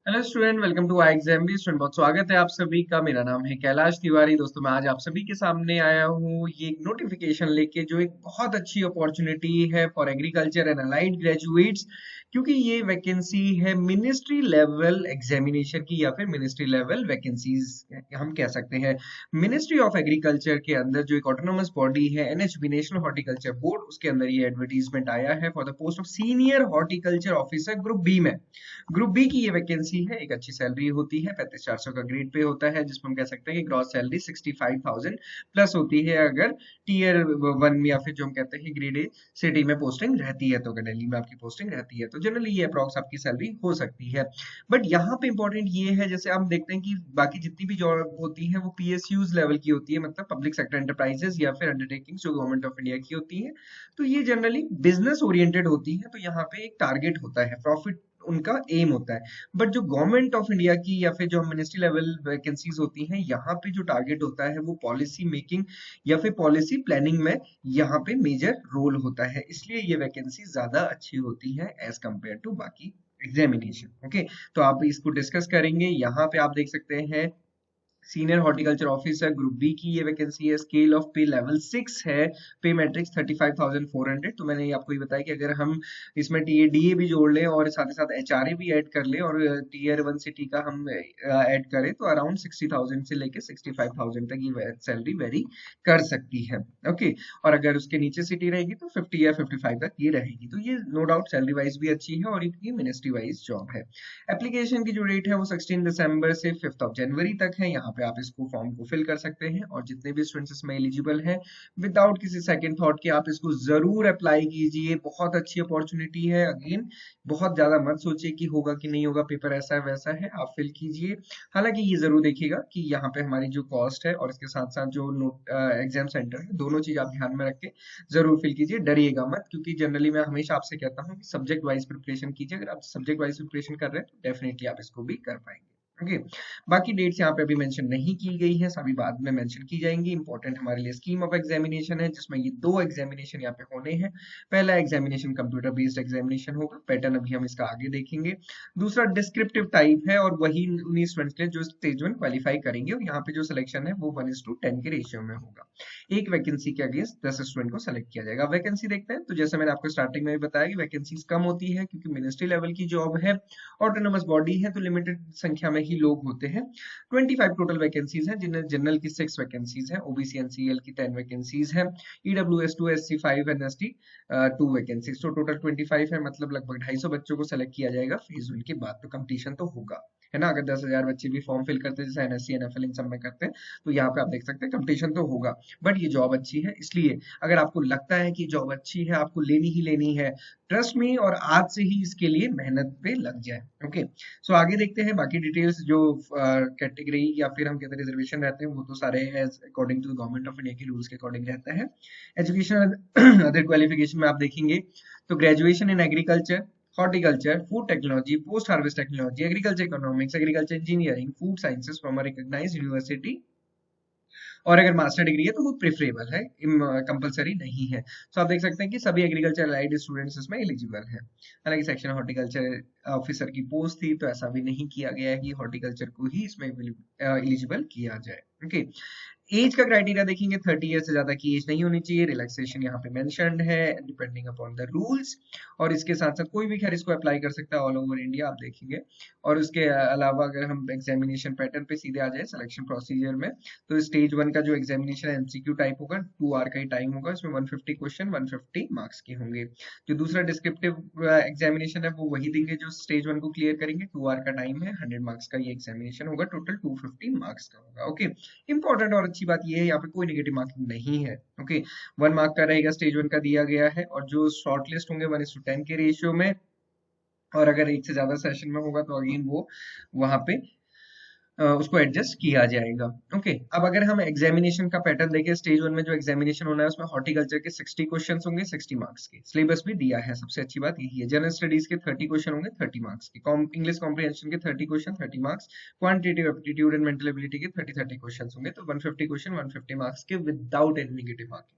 Hello student, welcome to I exam भी student. बहुत स्वागत है आप सभी का। मेरा नाम है कैलाश तिवारी। दोस्तों, मैं आज आप सभी के सामने आया हूँ ये एक नोटिफिकेशन लेके, जो एक बहुत अच्छी अपॉर्चुनिटी है for agriculture and allied graduates. क्योंकि ये वैकेंसी है मिनिस्ट्री लेवल एग्जामिनेशन की, या फिर मिनिस्ट्री लेवल वैकेंसीज हम कह सकते हैं। मिनिस्ट्री ऑफ एग्रीकल्चर के अंदर जो एक ऑटोनोमस बॉडी है एनएचबी, नेशनल हॉर्टिकल्चर बोर्ड, उसके अंदर ये एडवर्टीजमेंट आया है for the post of senior horticulture officer group B में। ग्रुप बी की ये वैकेंसी है। एक अच्छी सैलरी होती है, 35,400 का ग्रेड पे होता है, जिसमें हम कह सकते हैं कि ग्रॉस सैलरी 65,000 प्लस होती है अगर टीयर वन या फिर जो हम कहते हैं ग्रेड ए सिटी में पोस्टिंग रहती है। तो अगर दिल्ली में आपकी पोस्टिंग रहती है तो जनरली ये अप्रॉक्स आपकी सैलरी हो सकती है। बट यहाँ पे इंपॉर्टेंट ये है, जैसे हम देखते हैं कि बाकी जितनी भी जॉब होती है वो पीएसयूज लेवल की होती है, मतलब पब्लिक सेक्टर एंटरप्राइजेस या फिर अंडरटेकिंग जो गवर्नमेंट ऑफ इंडिया की होती है। तो ये जनरली बिजनेस ओरिएंटेड होती है, तो यहाँ पे एक टारगेट होता है, प्रॉफिट उनका एम होता है। बट जो गवर्नमेंट ऑफ इंडिया की या फिर जो मिनिस्ट्री लेवल वैकेंसीज होती हैं, यहाँ पे जो टारगेट होता है वो पॉलिसी मेकिंग या फिर पॉलिसी प्लानिंग में यहाँ पे मेजर रोल होता है। इसलिए ये वैकेंसी ज्यादा अच्छी होती है एज कंपेयर टू बाकी एग्जामिनेशन। ओके, तो आप इसको डिस्कस करेंगे। यहाँ पे आप देख सकते हैं senior horticulture officer group B की ये वैकेंसी है। स्केल ऑफ पे लेवल 6 है। पे मैट्रिक्स 35,400। तो मैंने आपको ये बताया कि अगर हम इसमें टीए डीए भी जोड़ लें और साथ ही साथ एचआरए भी ऐड कर लें और टीयर वन सिटी का हम ऐड करें, तो अराउंड 60,000 से लेके 65,000 तक ये सैलरी वेरी कर सकती है। ओके, और अगर उसके नीचे सिटी रहेगी तो 50 या 55 तक ये रहेगी। तो ये नो डाउट सैलरी वाइज भी अच्छी है और ये मिनिस्ट्री वाइज जॉब है। एप्लीकेशन की जो डेट है वो 16 दिसंबर से 5 ऑफ जनवरी तक है। यहाँ पे आप इसको फॉर्म को फिल कर सकते हैं और जितने भी स्टूडेंट्स इसमें एलिजिबल हैं, विदाउट किसी सेकंड थॉट के आप इसको जरूर अप्लाई कीजिए। बहुत अच्छी अपॉर्चुनिटी है। अगेन, बहुत ज्यादा मत सोचिए कि होगा कि नहीं होगा, पेपर ऐसा है वैसा है, आप फिल कीजिए। हालांकि ये जरूर देखिएगा कि यहाँ पे हमारी जो कॉस्ट है और इसके साथ साथ जो एग्जाम सेंटर है, दोनों चीज आप ध्यान में रख के जरूर फिल कीजिए। डरिएगा मत, क्योंकि जनरली मैं हमेशा आपसे कहता हूँ कि सब्जेक्ट वाइज प्रिपरेशन कीजिए। अगर आप सब्जेक्ट वाइज प्रिपरेशन कर रहे हैं तो डेफिनेटली आप इसको भी कर पाएंगे। ओके, बाकी डेट्स यहाँ पे अभी मेंशन नहीं की गई है, सभी बाद में मेंशन की जाएंगी। इंपॉर्टेंट हमारे लिए स्कीम ऑफ एग्जामिनेशन है, जिसमें ये दो एग्जामिनेशन यहाँ पे होने हैं। पहला एग्जामिनेशन कंप्यूटर बेस्ड एग्जामिनेशन होगा, पैटर्न अभी हम इसका आगे देखेंगे। दूसरा डिस्क्रिप्टिव टाइप है और वही उन्हीं स्टूडेंट्स के लिए जो स्टेज वन क्वालिफाई करेंगे, और यहाँ पे जो सिलेक्शन है वो 1:10 के रेशियो में होगा। एक वैकेंसी के अगेंस्ट 10 स्टूडेंट को सेलेक्ट किया जाएगा। वैकेंसी देखते हैं, तो जैसे मैंने आपको स्टार्टिंग में भी बताया कि वैकेंसीज कम होती है क्योंकि मिनिस्ट्री लेवल की जॉब है, ऑटोनोमस बॉडी है, तो लिमिटेड संख्या में ही लोग होते हैं। 25 टोटल वैकेंसीज हैं, जिनमें जनरल की 6 वैकेंसीज हैं, ओबीसी एनसीएल की 10 वैकेंसीज हैं, ईडब्ल्यूएस 2 एससी 5 एनएसटी 2 वैकेंसीज। तो टोटल 25 है, मतलब लगभग 250 बच्चों को सेलेक्ट किया जाएगा फेज वन के बाद। तो कंपटीशन तो होगा, है ना। अगर 10,000 बच्चे भी फॉर्म फिल करते हैं जैसे एनएससी एनएफएल इन सब में करते हैं, तो यहाँ पे आप देख सकते हैं कंपटीशन तो होगा। बट ये जॉब अच्छी है, इसलिए अगर आपको लगता है कि जॉब अच्छी है, आपको लेनी ही लेनी है, ट्रस्ट मी, और आज से ही इसके लिए मेहनत पे लग जाए। ओके, सो आगे देखते हैं बाकी डिटेल्स। जो कैटेगरी या फिर हम कहते हैं रिजर्वेशन रहते हैं, वो तो सारे according to government of India के रूल्स के अकॉर्डिंग रहता है। एजुकेशन अदर क्वालिफिकेशन में आप देखेंगे तो graduation in agriculture, horticulture, food technology, post harvest technology, agriculture economics, agriculture engineering, food sciences from a recognised university, और अगर मास्टर डिग्री है तो वो प्रेफरेबल है, कंपलसरी नहीं है। तो आप देख सकते हैं कि सभी एग्रीकल्चर अलाइड स्टूडेंट्स इसमें एलिजिबल है। हालांकि सेक्शन हॉर्टिकल्चर ऑफिसर की पोस्ट थी, तो ऐसा भी नहीं किया गया है कि हॉर्टिकल्चर को ही इसमें एलिजिबल किया जाए। ओके, एज का क्राइटेरिया देखेंगे, 30 ईयर से ज्यादा की एज नहीं होनी चाहिए। रिलैक्सेशन यहाँ पे मेंशन्ड है डिपेंडिंग अपॉन द रूल्स। और इसके साथ साथ कोई भी खैर इसको अप्लाई कर सकता है ऑल ओवर इंडिया, आप देखेंगे। और उसके अलावा अगर हम एग्जामिनेशन पैटर्न पे सीधे आ जाए सिलेक्शन प्रोसीजर में, तो स्टेज वन का जो एग्जामिनेशन एमसीक्यू टाइप होगा, 2 आवर का ही टाइम होगा। इसमें 150 क्वेश्चन 150 मार्क्स के होंगे। जो दूसरा डिस्क्रिप्टिव एग्जामिनेशन है वो वही देंगे जो स्टेज वन को क्लियर करेंगे। 2 आवर का टाइम है, 100 मार्क्स का ये एग्जामिनेशन होगा, टोटल 250 मार्क्स का होगा। ओके, इंपॉर्टेंट और अच्छी बात ये है, यहाँ पे कोई नेगेटिव मार्किंग नहीं है। ओके, 1 मार्क का रहेगा, स्टेज वन का दिया गया है, और जो शॉर्ट लिस्ट होंगे 1:10 के रेशियो में। और अगर एक से ज्यादा सेशन में होगा तो अगेन वो वहां पे उसको एडजस्ट किया जाएगा। ओके, अब अगर हम एग्जामिनेशन का पैटर्न देखें, स्टेज वन में जो एग्जामिनेशन होना है उसमें हॉर्टिकल्चर के 60 क्वेश्चन होंगे, 60 मार्क्स के। सिलेबस भी दिया है, सबसे अच्छी बात यही है। जनरल स्टडीज के 30 क्वेश्चन होंगे, 30 मार्क्स के। इंग्लिश कॉम्प्रिहेंशन के 30 question, 30 marks. Quantitative aptitude and mental ability के 30 क्वेश्चन होंगे, तो 150 क्वेश्चन 150 मार्क्स के, without any negative marking.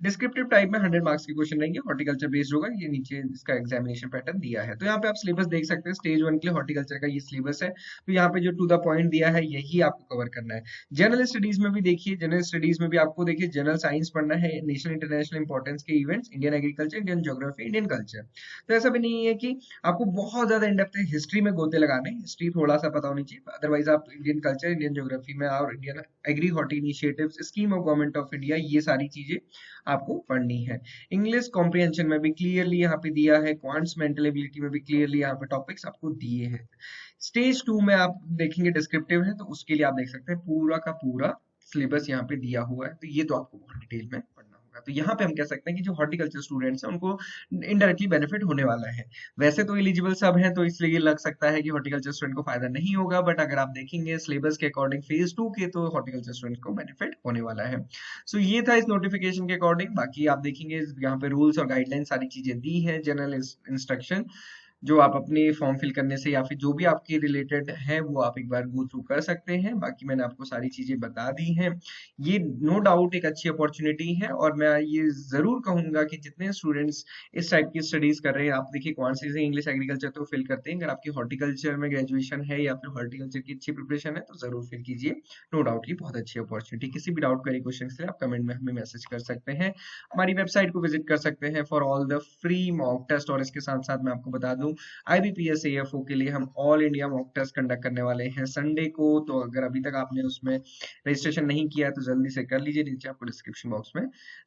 Descriptive type में 100 मार्क्स के क्वेश्चन रहेंगे, हॉर्टिकल्चर बेस्ड होगा। ये नीचे इसका एग्जामिनेशन पैटर्न दिया है। तो यहाँ पे आप सिलेबस देख सकते हैं, स्टेज 1 के लिए हॉर्टिकल्चर का ये सिलेबस है। तो यहाँ पे जो टू द पॉइंट दिया है यही आपको कवर करना है। जनरल स्टडीज में भी देखिए, जनरल स्टडीज में भी आपको देखिए जनरल साइंस पढ़ना है, नेशनल इंटरनेशनल इंपॉर्टेंस के events, Indian agriculture, Indian geography, Indian culture. तो ऐसा भी नहीं है कि आपको बहुत ज्यादा इनडेप्थ हिस्ट्री में गोते लगाने, हिस्ट्री थोड़ा सा पता होनी चाहिए, अदरवाइज आप इंडियन कल्चर, इंडियन ज्योग्राफी में और Indian agri horti initiatives, scheme of government of India, ये सारी चीजें आपको पढ़नी है। इंग्लिश कॉम्प्रिहेंशन में भी क्लियरली यहाँ पे दिया है, क्वांट्स मेंटल एबिलिटी में भी क्लियरली यहाँ पे टॉपिक्स आपको दिए हैं। स्टेज 2 में आप देखेंगे डिस्क्रिप्टिव है, तो उसके लिए आप देख सकते हैं पूरा का पूरा सिलेबस यहाँ पे दिया हुआ है। तो ये तो आपको बहुत डिटेल में पढ़ना होगा। तो यहाँ पे हम कह सकते हैं कि जो हॉर्टिकल्चर स्टूडेंट्स हैं उनको इनडायरेक्टली बेनिफिट होने वाला है। वैसे तो एलिजिबल सब हैं, तो इसलिए लग सकता है कि हॉर्टिकल्चर स्टूडेंट को फायदा नहीं होगा, बट अगर आप देखेंगे सिलेबस के अकॉर्डिंग फेज 2 के, तो हॉर्टिकल्चर स्टूडेंट को बेनिफिट होने वाला है। सो ये था इस नोटिफिकेशन के अकॉर्डिंग। बाकी आप देखेंगे यहाँ पे रूल्स और गाइडलाइन सारी चीजें दी है, जनरल इंस्ट्रक्शन जो आप अपने फॉर्म फिल करने से या फिर जो भी आपके रिलेटेड है वो आप एक बार गो थ्रू कर सकते हैं। बाकी मैंने आपको सारी चीजें बता दी हैं। ये नो डाउट एक अच्छी अपॉर्चुनिटी है, और मैं ये जरूर कहूंगा कि जितने स्टूडेंट्स इस टाइप की स्टडीज कर रहे हैं, आप देखिए क्वांटिटी से इंग्लिश एग्रीकल्चर तो फिल करते हैं, अगर आपकी हॉर्टिकल्चर में ग्रेजुएशन है या फिर हॉर्टिकल्चर की अच्छी प्रिपरेशन है तो जरूर फिल कीजिए। नो डाउट ये बहुत अच्छी अपॉर्चुनिटी। किसी भी डाउट क्वेरी क्वेश्चन के लिए आप कमेंट में हमें मैसेज कर सकते हैं, हमारी वेबसाइट को विजिट कर सकते हैं for all the free mock test. और इसके साथ साथ मैं आपको बता दूं, IBPS AFO के लिए हम all India mock test conduct करने वाले हैं संडे को। तो अगर अभी तक आपने उसमें रजिस्ट्रेशन नहीं किया तो जल्दी से कर लीजिए, नीचे आपको डिस्क्रिप्शन बॉक्स में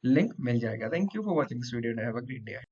लिंक मिल जाएगा। Thank you for watching this video, have a great day.